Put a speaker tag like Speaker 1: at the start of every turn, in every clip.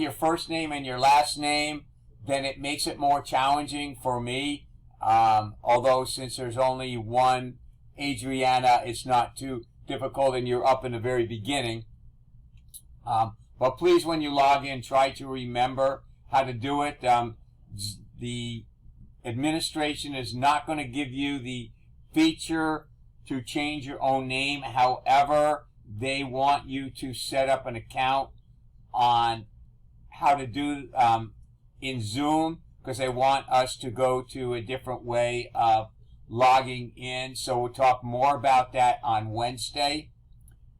Speaker 1: your first name and your last name, then it makes it more challenging for me. Although since there's only one Adriana, it's not too difficult and you're up in the very beginning. But please, when you log in, try to remember how to do it. The administration is not going to give you the feature to change your own name. However, they want you to set up an account on how to do in Zoom, because they want us to go to a different way of logging in. So we'll talk more about that on Wednesday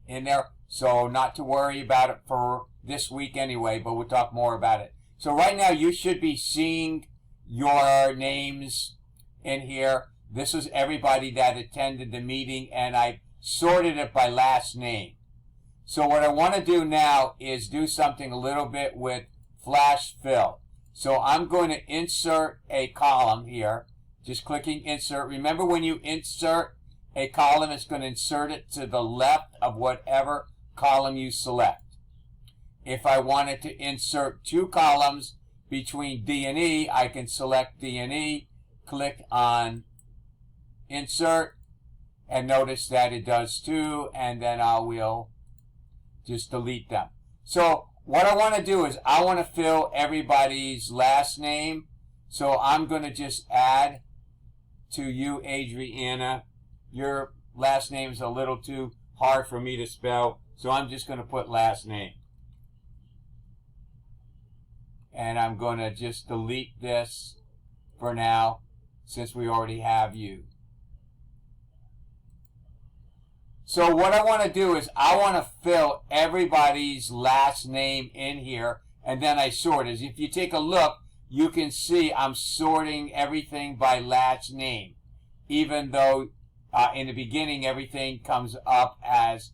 Speaker 1: in there. So not to worry about it for this week anyway, but we'll talk more about it. So right now you should be seeing your names in here. This is everybody that attended the meeting, and I sorted it by last name. So what I want to do now is do something a little bit with flash fill. So I'm going to insert a column here. Just clicking insert. Remember, when you insert a column, it's going to insert it to the left of whatever column you select. If I wanted to insert two columns between D and E, I can select D and E, click on insert, and notice that it does too, and then I will just delete them. So what I want to do is I want to fill everybody's last name. So I'm going to just add to you, Adriana. Your last name is a little too hard for me to spell, so I'm just going to put last name. And I'm going to just delete this for now, since we already have you. So what I want to do is I want to fill everybody's last name in here, and then I sort. As if you take a look, you can see I'm sorting everything by last name, even though in the beginning everything comes up as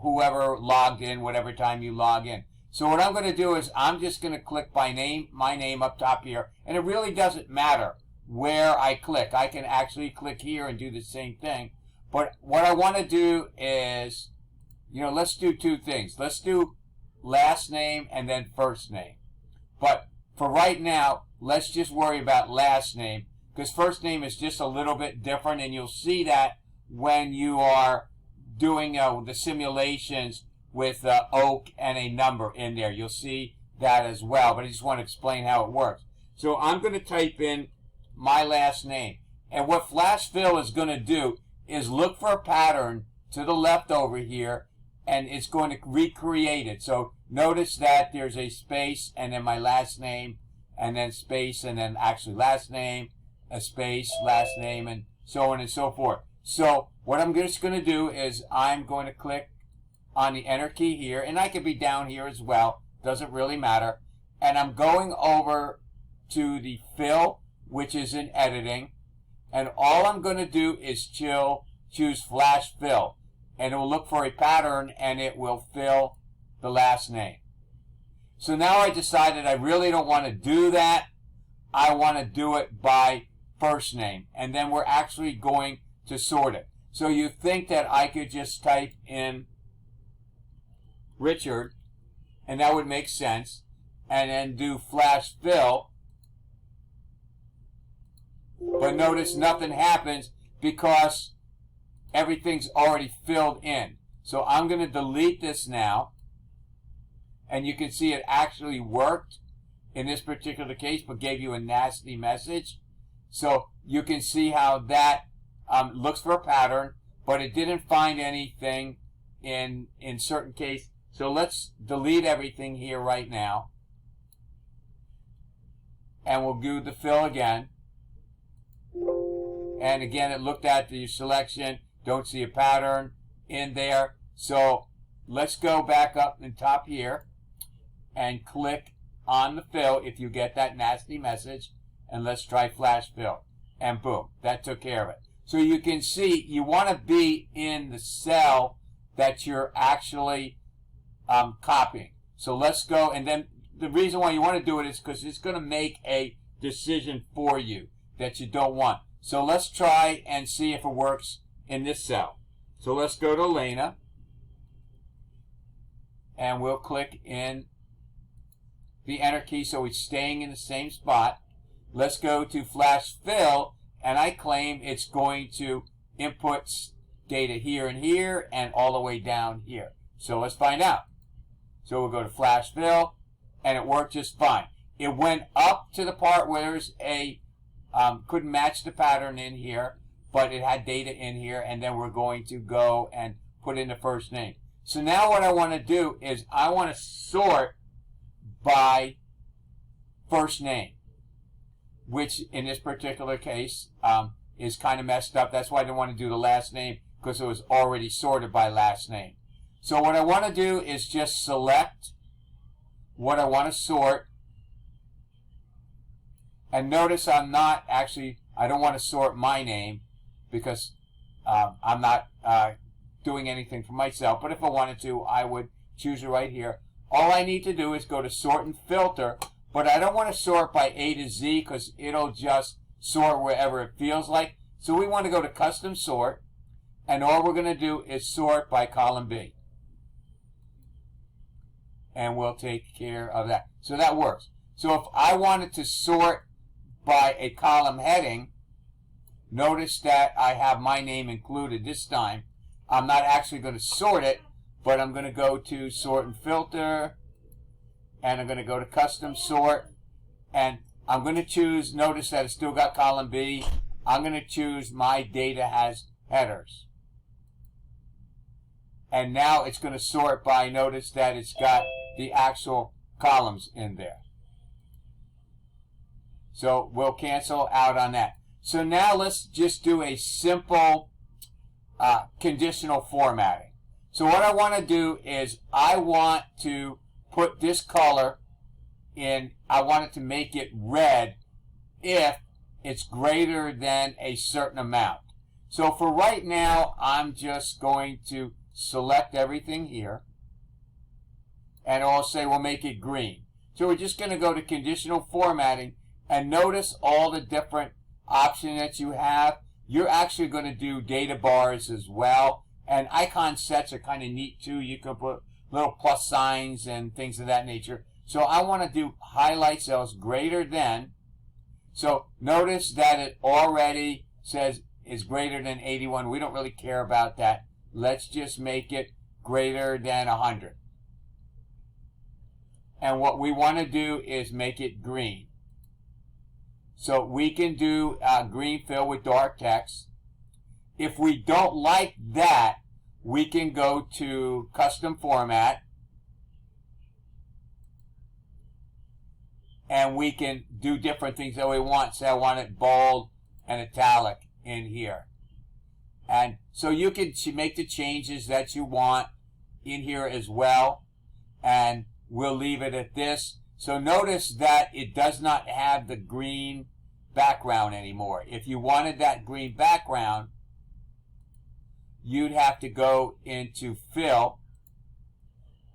Speaker 1: whoever logged in, whatever time you log in. So what I'm going to do is I'm just going to click by name, my name up top here, and it really doesn't matter where I click. I can actually click here and do the same thing. But what I want to do is, let's do two things. Let's do last name and then first name. But for right now, let's just worry about last name, because first name is just a little bit different, and you'll see that when you are doing the simulations with oak and a number in there. You'll see that as well, but I just want to explain how it works. So I'm going to type in my last name, and what flash fill is going to do is look for a pattern to the left over here, and it's going to recreate it. So notice that there's a space, and then my last name, and then space, and then actually last name, a space, last name, and so on and so forth. So what I'm just going to do is I'm going to click on the enter key here, and I could be down here as well, doesn't really matter, and I'm going over to the fill, which is in editing, and all I'm going to do is choose flash fill, and it will look for a pattern, and it will fill the last name. So now I decided I really don't want to do that. I want to do it by first name, and then we're actually going to sort it. So you think that I could just type in Richard, and that would make sense, and then do flash fill. But notice nothing happens because everything's already filled in. So I'm going to delete this now, and you can see it actually worked in this particular case, but gave you a nasty message. So you can see how that looks for a pattern, but it didn't find anything in certain case. So let's delete everything here right now, and we'll do the fill again. And again, it looked at the selection, don't see a pattern in there. So let's go back up in top here and click on the fill if you get that nasty message, and let's try flash fill, and boom, that took care of it. So you can see you want to be in the cell that you're actually copying. So let's go, and then the reason why you want to do it is because it's going to make a decision for you that you don't want. So let's try and see if it works in this cell. So let's go to Elena, and we'll click in the enter key so it's staying in the same spot. Let's go to flash fill, and I claim it's going to input data here and here and all the way down here. So let's find out. So we'll go to flash fill, and it worked just fine. It went up to the part where there's a couldn't match the pattern in here, but it had data in here, and then we're going to go and put in the first name. So now what I want to do is I want to sort by first name, which in this particular case is kind of messed up. That's why I didn't want to do the last name, because it was already sorted by last name. So what I want to do is just select what I want to sort. And notice I'm not actually, I don't want to sort my name because I'm not doing anything for myself. But if I wanted to, I would choose it right here. All I need to do is go to sort and filter. But I don't want to sort by A to Z because it'll just sort wherever it feels like. So we want to go to custom sort. And all we're going to do is sort by column B. And we'll take care of that. So that works. So if I wanted to sort by a column heading, notice that I have my name included this time. I'm not actually going to sort it, but I'm going to go to sort and filter, and I'm going to go to custom sort, and I'm going to choose, notice that it's still got column B. I'm going to choose my data has headers. And now it's going to sort by, notice that it's got the actual columns in there. So we'll cancel out on that. So now let's just do a simple conditional formatting. So what I want to do is I want to put this color in, I want it to make it red if it's greater than a certain amount. So for right now, I'm just going to select everything here, and I'll say we'll make it green. So we're just going to go to conditional formatting, and notice all the different options that you have. You're actually going to do data bars as well, and icon sets are kind of neat too. You can put little plus signs and things of that nature. So I want to do highlight cells greater than. So notice that it already says is greater than 81. We don't really care about that. Let's just make it greater than 100. And what we want to do is make it green. So we can do green fill with dark text. If we don't like that, we can go to custom format, and we can do different things that we want. Say I want it bold and italic in here. And so you can make the changes that you want in here as well. And we'll leave it at this. So notice that it does not have the green background anymore. If you wanted that green background, you'd have to go into fill,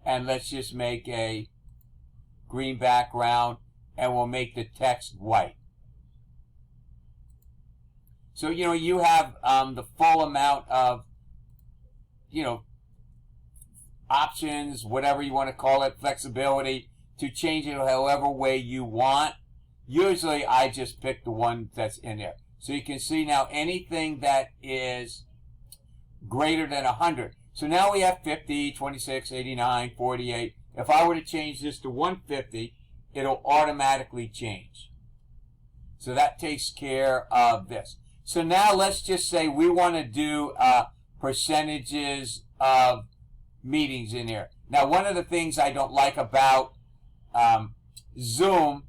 Speaker 1: and let's just make a green background, and we'll make the text white. So, you have the full amount of, options, whatever you want to call it, flexibility, to change it however way you want. Usually, I just pick the one that's in there. So you can see now anything that is greater than 100. So now we have 50, 26, 89, 48. If I were to change this to 150, it'll automatically change. So that takes care of this. So now let's just say we want to do percentages of meetings in here. Now, one of the things I don't like about Zoom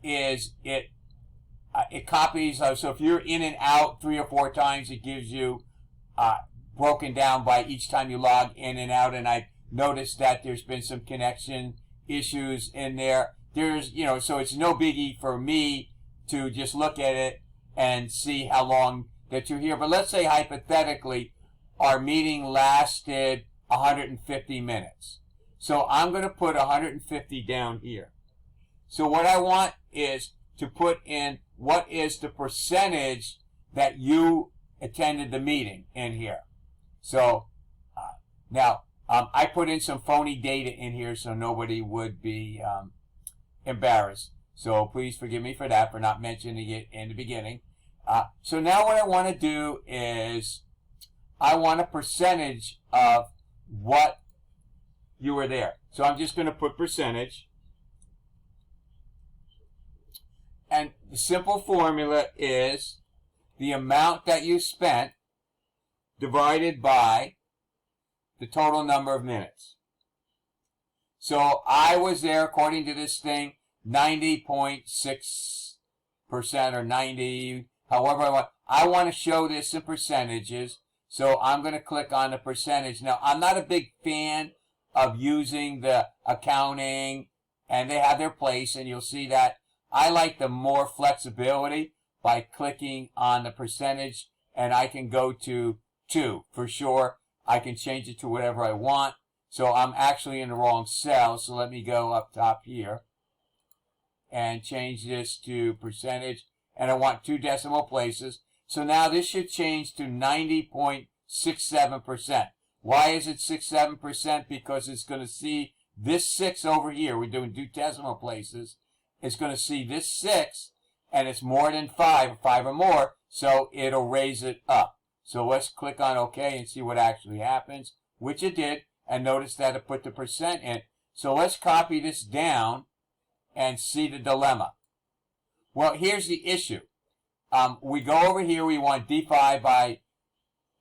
Speaker 1: is it copies. So if you're in and out 3 or 4 times, it gives you broken down by each time you log in and out. And I noticed that there's been some connection issues in there. There's, so it's no biggie for me to just look at it and see how long that you're here. But let's say hypothetically our meeting lasted 150 minutes. So I'm going to put 150 down here. So what I want is to put in what is the percentage that you attended the meeting in here. So now I put in some phony data in here so nobody would be embarrassed. So please forgive me for that, for not mentioning it in the beginning. So now what I want to do is I want a percentage of what you were there. So I'm just going to put percentage. And the simple formula is the amount that you spent divided by the total number of minutes. So I was there, according to this thing, 90.6% or 90, however I want. I want to show this in percentages, so I'm going to click on the percentage. Now, I'm not a big fan of using the accounting, and they have their place, and you'll see that. I like the more flexibility by clicking on the percentage, and I can go to 2 for sure. I can change it to whatever I want. So I'm actually in the wrong cell, so let me go up top here and change this to percentage, and I want 2 decimal places. So now this should change to 90.67%. Why is it 67%? Because it's going to see this 6 over here. We're doing 2 decimal places. It's going to see this 6, and it's more than 5 or more, so it'll raise it up. So let's click on OK and see what actually happens, which it did, and notice that it put the percent in. So let's copy this down and see the dilemma. Well, here's the issue. We go over here, we want D5 by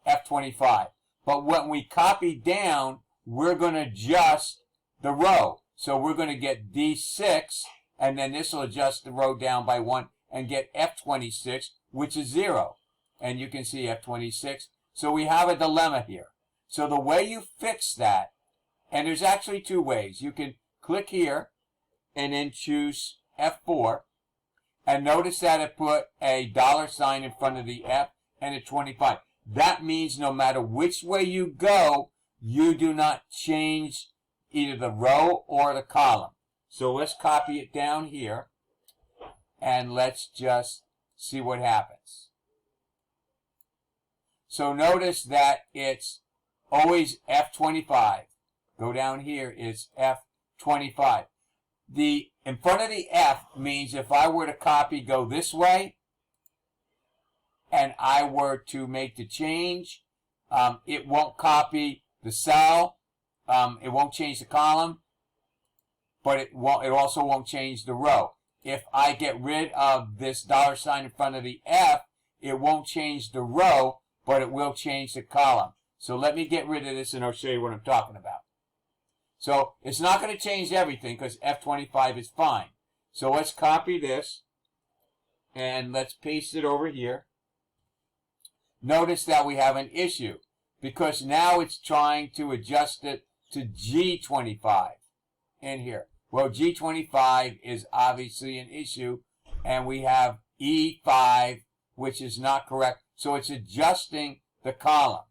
Speaker 1: F25. But when we copy down, we're going to adjust the row. So we're going to get D6, and then this will adjust the row down by 1 and get F26, which is 0. And you can see F26. So we have a dilemma here. So the way you fix that, and there's actually 2 ways. You can click here and then choose F4. And notice that it put a $sign in front of the F and a 25. That means no matter which way you go, you do not change either the row or the column. So let's copy it down here, and let's just see what happens. So notice that it's always F25. Go down here, it's F25. In front of the F means if I were to copy, go this way, and I were to make the change, it won't copy the cell, it won't change the column, but it also won't change the row. If I get rid of this $sign in front of the F, it won't change the row, but it will change the column. So let me get rid of this, and I'll show you what I'm talking about. So it's not going to change everything because F25 is fine. So let's copy this, and let's paste it over here. Notice that we have an issue because now it's trying to adjust it to G25 in here. Well, G25 is obviously an issue, and we have E5, which is not correct. So it's adjusting the column.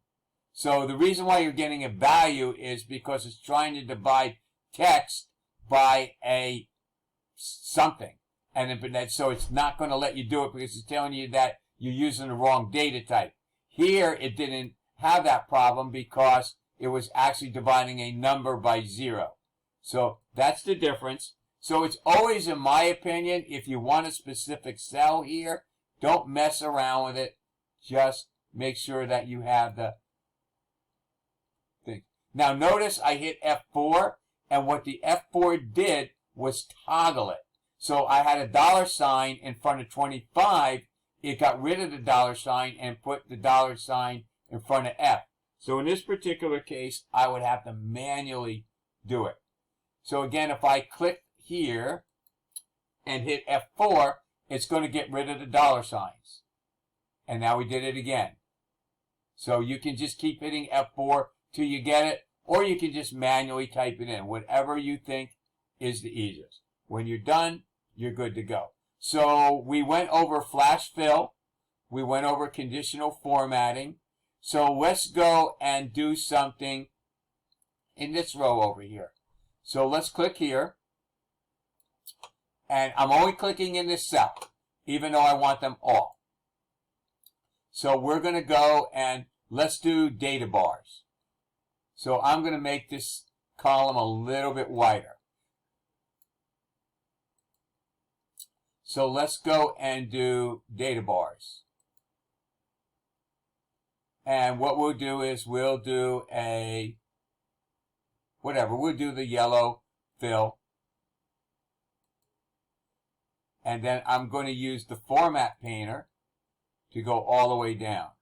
Speaker 1: So the reason why you're getting a value is because it's trying to divide text by a something. And so it's not going to let you do it because it's telling you that you're using the wrong data type. Here, it didn't have that problem because it was actually dividing a number by 0. So that's the difference. So it's always, in my opinion, if you want a specific cell here, don't mess around with it. Just make sure that you have the thing. Now notice I hit F4, and what the F4 did was toggle it. So I had a $sign in front of 25. It got rid of the $sign and put the $sign in front of F. So in this particular case, I would have to manually do it. So again, if I click here and hit F4, it's going to get rid of the $signs. And now we did it again. So you can just keep hitting F4 till you get it, or you can just manually type it in, whatever you think is the easiest. When you're done, you're good to go. So we went over flash fill. We went over conditional formatting. So let's go and do something in this row over here. So let's click here. And I'm only clicking in this cell, even though I want them all. So we're going to go and let's do data bars. So I'm going to make this column a little bit wider. So let's go and do data bars. And what we'll do is we'll do a, we'll do the yellow fill. And then I'm going to use the format painter to go all the way down.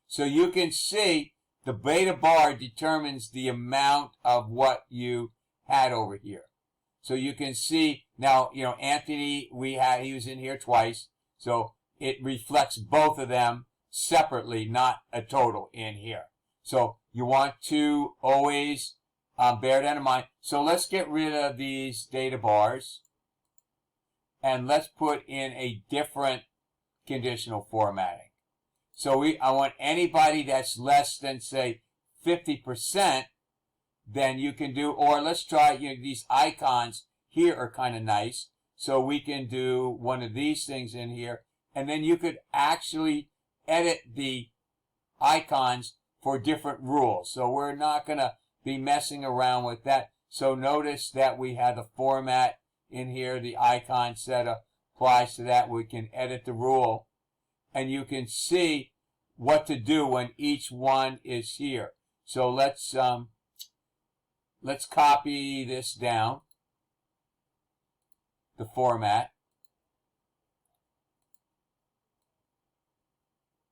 Speaker 1: So you can see the beta bar determines the amount of what you had over here. So you can see now, Anthony, he was in here twice. So it reflects both of them separately, not a total in here. So you want to always bear that in mind. So let's get rid of these data bars. And let's put in a different conditional formatting. So I want anybody that's less than, say, 50%, then you can do, or let's try, these icons here are kind of nice. So we can do one of these things in here. And then you could actually edit the icons for different rules. So we're not going to be messing around with that. So notice that we have the format in here. The icon set applies to that. We can edit the rule. And you can see what to do when each one is here. So let's copy this down, the format,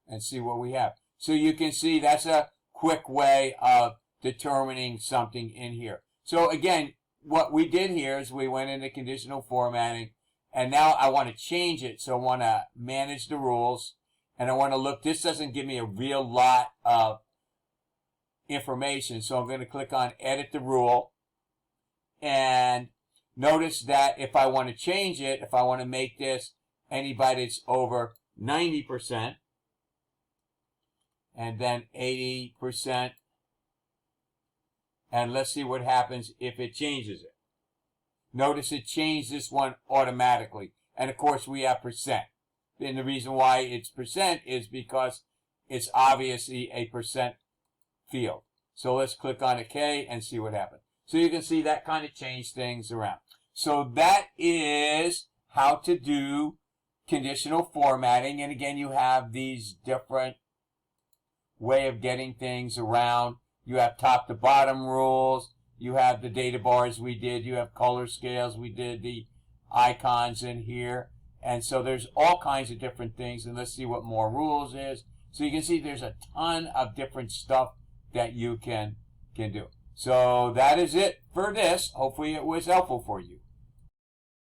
Speaker 1: and see what we have. So you can see that's a quick way of determining something in here. So again, what we did here is we went into conditional formatting, and now I want to change it. So I want to manage the rules, and I want to look. This doesn't give me a real lot of information, so I'm going to click on edit the rule, and notice that if I want to change it, if I want to make this anybody that's over 90%, and then 80%, and let's see what happens if it changes it. Notice it changed this one automatically. And of course we have percent. And the reason why it's percent is because it's obviously a percent field. So let's click on OK and see what happens. So you can see that kind of changed things around. So that is how to do conditional formatting. And again, you have these different way of getting things around. You have top to bottom rules. You have the data bars we did. You have color scales. We did the icons in here. And so there's all kinds of different things. And let's see what more rules is. So you can see there's a ton of different stuff that you can do. So that is it for this. Hopefully it was helpful for you.